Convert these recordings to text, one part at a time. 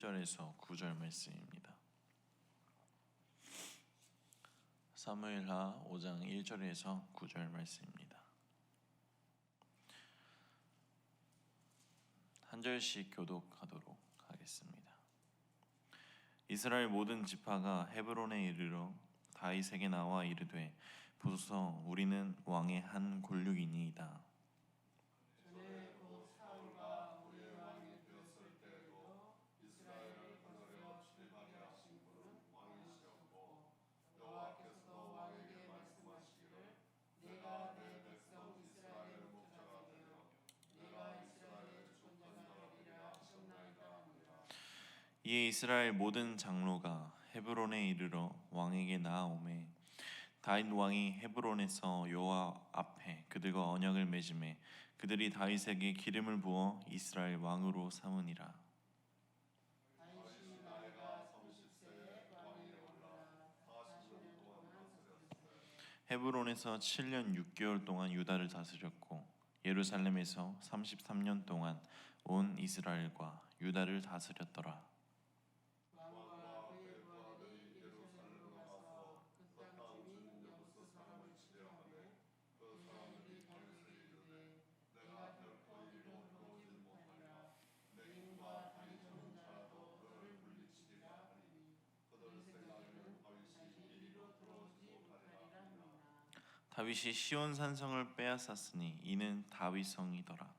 1절에서 9절 말씀입니다. 사무엘하 5장 1절에서 9절 말씀입니다. 한 절씩 교독하도록 하겠습니다. 이스라엘 모든 지파가 헤브론에 이르러 다윗에게 나와 이르되 보소서 우리는 왕의 한 골육이니이다. 이에 이스라엘 모든 장로가 헤브론에 이르러 왕에게 나아오매 다윗 왕이 헤브론에서 여호와 앞에 그들과 언약을 맺음에 그들이 다윗에게 기름을 부어 이스라엘 왕으로 삼으니라. 헤브론에서 7년 6개월 동안 유다를 다스렸고 예루살렘에서 33년 동안 온 이스라엘과 유다를 다스렸더라. 다윗이 시온 산성을 빼앗았으니 이는 다윗 성이더라.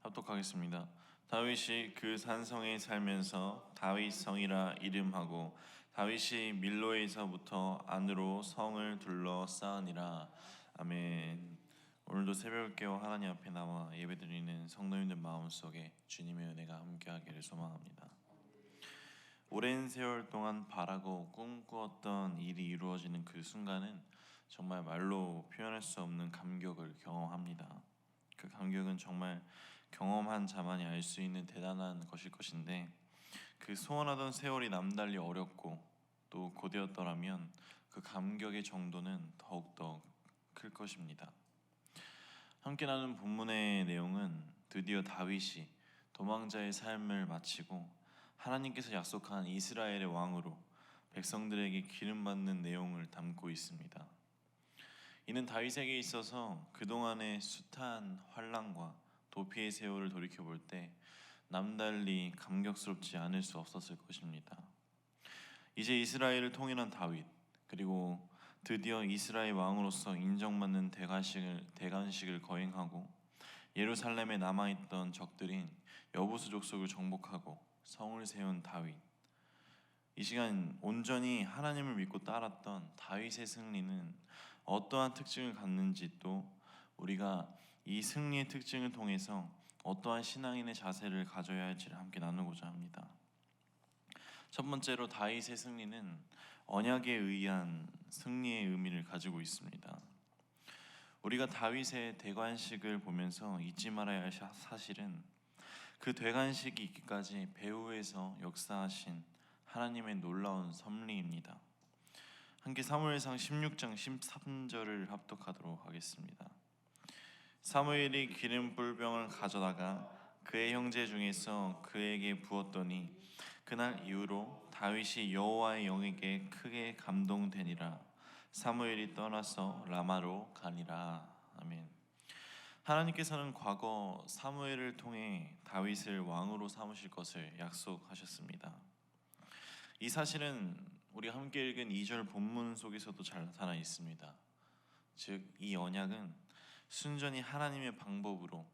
합독하겠습니다. 다윗이 그 산성에 살면서 다윗 성이라 이름하고 다윗이 밀로에서부터 안으로 성을 둘러 쌓으니라. 아멘. 오늘도 새벽을 깨워 하나님 앞에 나와 예배드리는 성도님들 마음속에 주님의 은혜가 함께하기를 소망합니다. 오랜 세월 동안 바라고 꿈꾸었던 일이 이루어지는 그 순간은 정말 말로 표현할 수 없는 감격을 경험합니다. 그 감격은 정말 경험한 자만이 알 수 있는 대단한 것일 것인데 그 소원하던 세월이 남달리 어렵고 또 고되었더라면 그 감격의 정도는 더욱더 클 것입니다. 함께 나눈 본문의 내용은 드디어 다윗이 도망자의 삶을 마치고 하나님께서 약속한 이스라엘의 왕으로 백성들에게 기름 받는 내용을 담고 있습니다. 이는 다윗에게 있어서 그동안의 숱한 환난과 도피의 세월을 돌이켜볼 때 남달리 감격스럽지 않을 수 없었을 것입니다. 이제 이스라엘을 통일한 다윗, 그리고 드디어 이스라엘 왕으로서 인정받는 대관식을 거행하고 예루살렘에 남아있던 적들인 여부수 족속을 정복하고 성을 세운 다윗, 이 시간 온전히 하나님을 믿고 따랐던 다윗의 승리는 어떠한 특징을 갖는지, 또 우리가 이 승리의 특징을 통해서 어떠한 신앙인의 자세를 가져야 할지를 함께 나누고자 합니다. 첫 번째로 다윗의 승리는 언약에 의한 승리의 의미를 가지고 있습니다. 우리가 다윗의 대관식을 보면서 잊지 말아야 할 사실은 그 대관식이 있기까지 배후에서 역사하신 하나님의 놀라운 섭리입니다. 함께 사무엘상 16장 13절을 합독하도록 하겠습니다. 사무엘이 기름 뿔병을 가져다가 그의 형제 중에서 그에게 부었더니 그날 이후로 다윗이 여호와의 영에게 크게 감동되니라. 사무엘이 떠나서 라마로 가니라. 아멘. 하나님께서는 과거 사무엘을 통해 다윗을 왕으로 삼으실 것을 약속하셨습니다. 이 사실은 우리가 함께 읽은 2절 본문 속에서도 잘 나타나 있습니다. 즉, 이 언약은 순전히 하나님의 방법으로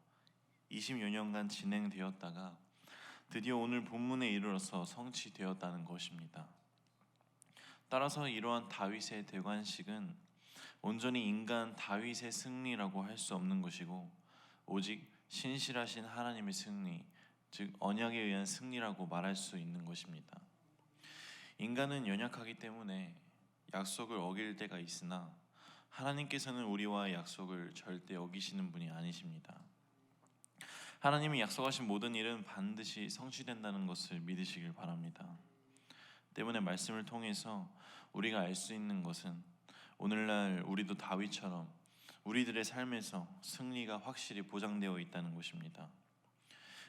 20여 년간 진행되었다가 드디어 오늘 본문에 이르러서 성취되었다는 것입니다. 따라서 이러한 다윗의 대관식은 온전히 인간 다윗의 승리라고 할 수 없는 것이고 오직 신실하신 하나님의 승리, 즉 언약에 의한 승리라고 말할 수 있는 것입니다. 인간은 연약하기 때문에 약속을 어길 때가 있으나 하나님께서는 우리와의 약속을 절대 어기시는 분이 아니십니다. 하나님이 약속하신 모든 일은 반드시 성취된다는 것을 믿으시길 바랍니다. 때문에 말씀을 통해서 우리가 알 수 있는 것은 오늘날 우리도 다윗처럼 우리들의 삶에서 승리가 확실히 보장되어 있다는 것입니다.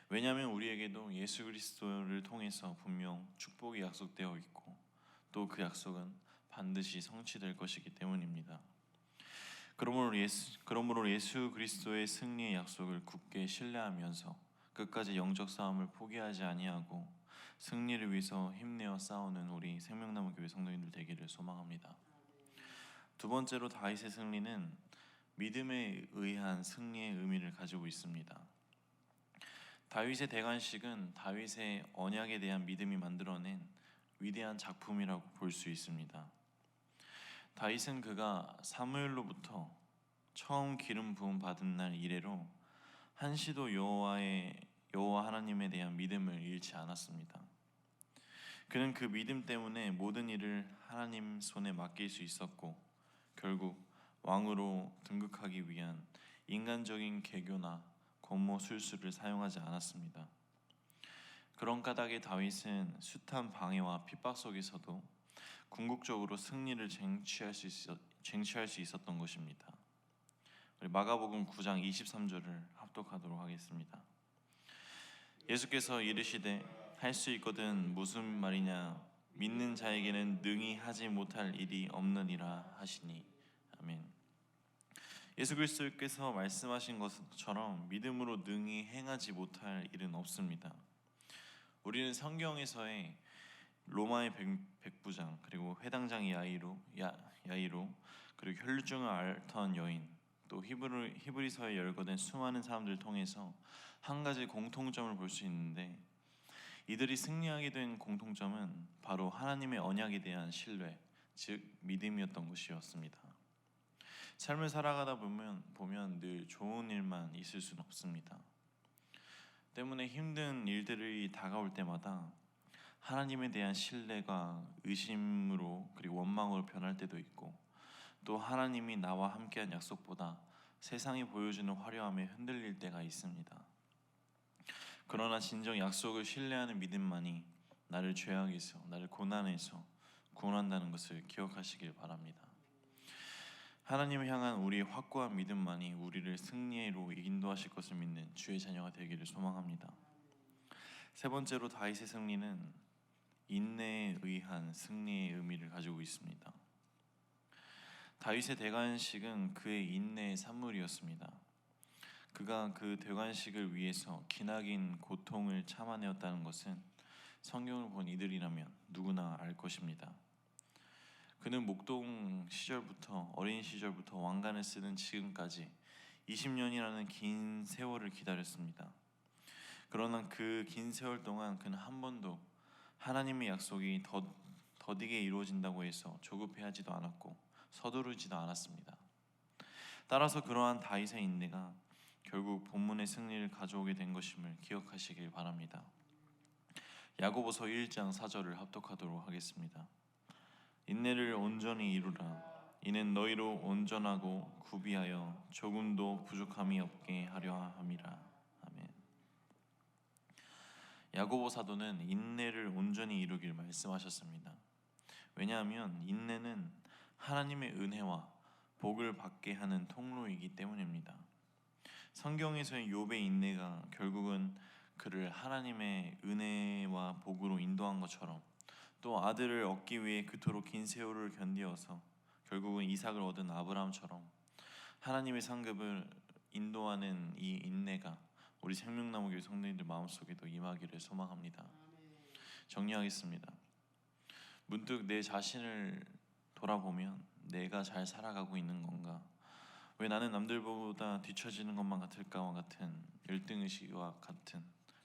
왜냐하면 우리에게도 예수 그리스도를 통해서 분명 축복이 약속되어 있고 또 그 약속은 반드시 성취될 것이기 때문입니다. 그러므로 예수 그리스도의 승리의 약속을 굳게 신뢰하면서 끝까지 영적 싸움을 포기하지 아니하고 승리를 위해서 힘내어 싸우는 우리 생명나무 교회 성도님들 되기를 소망합니다. 두 번째로 다윗의 승리는 믿음에 의한 승리의 의미를 가지고 있습니다. 다윗의 대관식은 다윗의 언약에 대한 믿음이 만들어낸 위대한 작품이라고 볼 수 있습니다. 다윗은 그가 사무엘로부터 처음 기름 부음 받은 날 이래로 한시도 여호와 하나님에 대한 믿음을 잃지 않았습니다. 그는 그 믿음 때문에 모든 일을 하나님 손에 맡길 수 있었고 결국 왕으로 등극하기 위한 인간적인 계교나 권모 술수를 사용하지 않았습니다. 그런 까닭에 다윗은 숱한 방해와 핍박 속에서도 궁극적으로 승리를 쟁취할 수 있었던 것입니다. 우리 마가복음 9장 23절을 합독하도록 하겠습니다. 예수께서 이르시되 할 수 있거든 무슨 말이냐 믿는 자에게는 능히 하지 못할 일이 없느니라 하시니 아멘. 예수 그리스도께서 말씀하신 것처럼 믿음으로 능히 행하지 못할 일은 없습니다. 우리는 성경에서의 로마의 백부장 그리고 회당장 야이로 그리고 혈류증을 앓던 여인 또 히브리서에 열거된 수많은 사람들을 통해서 한 가지 공통점을 볼 수 있는데 이들이 승리하게 된 공통점은 바로 하나님의 언약에 대한 신뢰, 즉 믿음이었던 것이었습니다. 삶을 살아가다 보면 늘 좋은 일만 있을 수는 없습니다. 때문에 힘든 일들이 다가올 때마다 하나님에 대한 신뢰가 의심으로 그리고 원망으로 변할 때도 있고 또 하나님이 나와 함께한 약속보다 세상이 보여주는 화려함에 흔들릴 때가 있습니다. 그러나 진정 약속을 신뢰하는 믿음만이 나를 죄악에서, 나를 고난에서 구원한다는 것을 기억하시길 바랍니다. 하나님을 향한 우리의 확고한 믿음만이 우리를 승리로 인도하실 것을 믿는 주의 자녀가 되기를 소망합니다. 세 번째로 다윗의 승리는 인내에 의한 승리의 의미를 가지고 있습니다. 다윗의 대관식은 그의 인내의 산물이었습니다. 그가 그 대관식을 위해서 기나긴 고통을 참아내었다는 것은 성경을 본 이들이라면 누구나 알 것입니다. 그는 목동 시절부터 어린 시절부터 왕관을 쓰는 지금까지 20년이라는 긴 세월을 기다렸습니다. 그러나 그 긴 세월 동안 그는 한 번도 하나님의 약속이 더디게 이루어진다고 해서 조급해하지도 않았고 서두르지도 않았습니다. 따라서 그러한 다윗의 인내가 결국 본문의 승리를 가져오게 된 것임을 기억하시길 바랍니다. 야고보서 1장 4절을 합독하도록 하겠습니다. 인내를 온전히 이루라. 이는 너희로 온전하고 구비하여 조금도 부족함이 없게 하려 함이라. 아멘. 야고보 사도는 인내를 온전히 이루길 말씀하셨습니다. 왜냐하면 인내는 하나님의 은혜와 복을 받게 하는 통로이기 때문입니다. 성경에서의 욥의 인내가 결국은 그를 하나님의 은혜와 복으로 인도한 것처럼 또 아들을 얻기 위해 그토록 긴 세월을 견디어서 결국은 이삭을 얻은 아브라함처럼 하나님의 상급을 인도하는 이 인내가 우리 생명나무 교회 성도님들 마음속에도 임하기를 소망합니다. 정리하겠습니다. 문득 내 자신을 돌아보면 내가 잘 살아가고 있는 건가? 왜 나는 남들보다 뒤처지는 것만 같을까와 같은 열등의식과 같은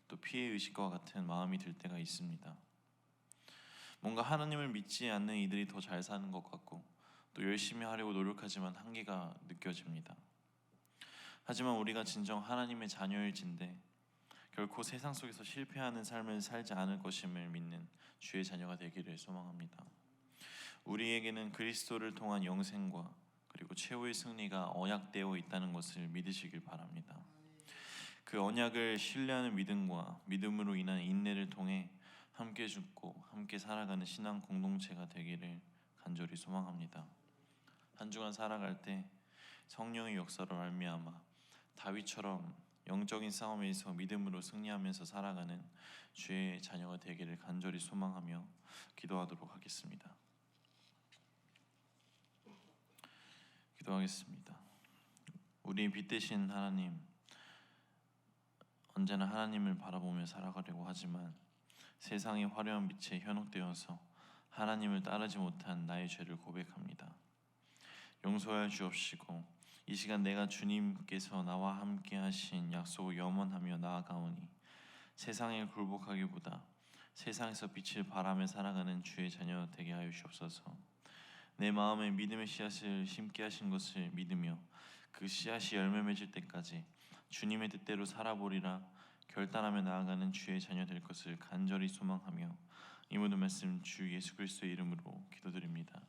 또 피해의식과 같은 마음이 들 때가 있습니다. 뭔가 하나님을 믿지 않는 이들이 더 잘 사는 것 같고 또 열심히 하려고 노력하지만 한계가 느껴집니다. 하지만 우리가 진정 하나님의 자녀일진데 결코 세상 속에서 실패하는 삶을 살지 않을 것임을 믿는 주의 자녀가 되기를 소망합니다. 우리에게는 그리스도를 통한 영생과 그리고 최후의 승리가 언약되어 있다는 것을 믿으시길 바랍니다. 그 언약을 신뢰하는 믿음과 믿음으로 인한 인내를 통해 함께 죽고 함께 살아가는 신앙 공동체가 되기를 간절히 소망합니다. 한 주간 살아갈 때 성령의 역사로 말미암아 다윗처럼 영적인 싸움에서 믿음으로 승리하면서 살아가는 주의 자녀가 되기를 간절히 소망하며 기도하도록 하겠습니다. 기도하겠습니다. 우리 빛 대신 하나님, 언제나 하나님을 바라보며 살아가려고 하지만 세상의 화려한 빛에 현혹되어서 하나님을 따르지 못한 나의 죄를 고백합니다. 용서하여 주옵시고 이 시간 내가 주님께서 나와 함께 하신 약속을 염원하며 나아가오니 세상에 굴복하기보다 세상에서 빛을 발하며 살아가는 주의 자녀 되게 하여 주옵소서. 내 마음에 믿음의 씨앗을 심게 하신 것을 믿으며 그 씨앗이 열매 맺을 때까지 주님의 뜻대로 살아보리라 결단하며 나아가는 주의 자녀 될 것을 간절히 소망하며 이 모든 말씀 주 예수 그리스도의 이름으로 기도드립니다.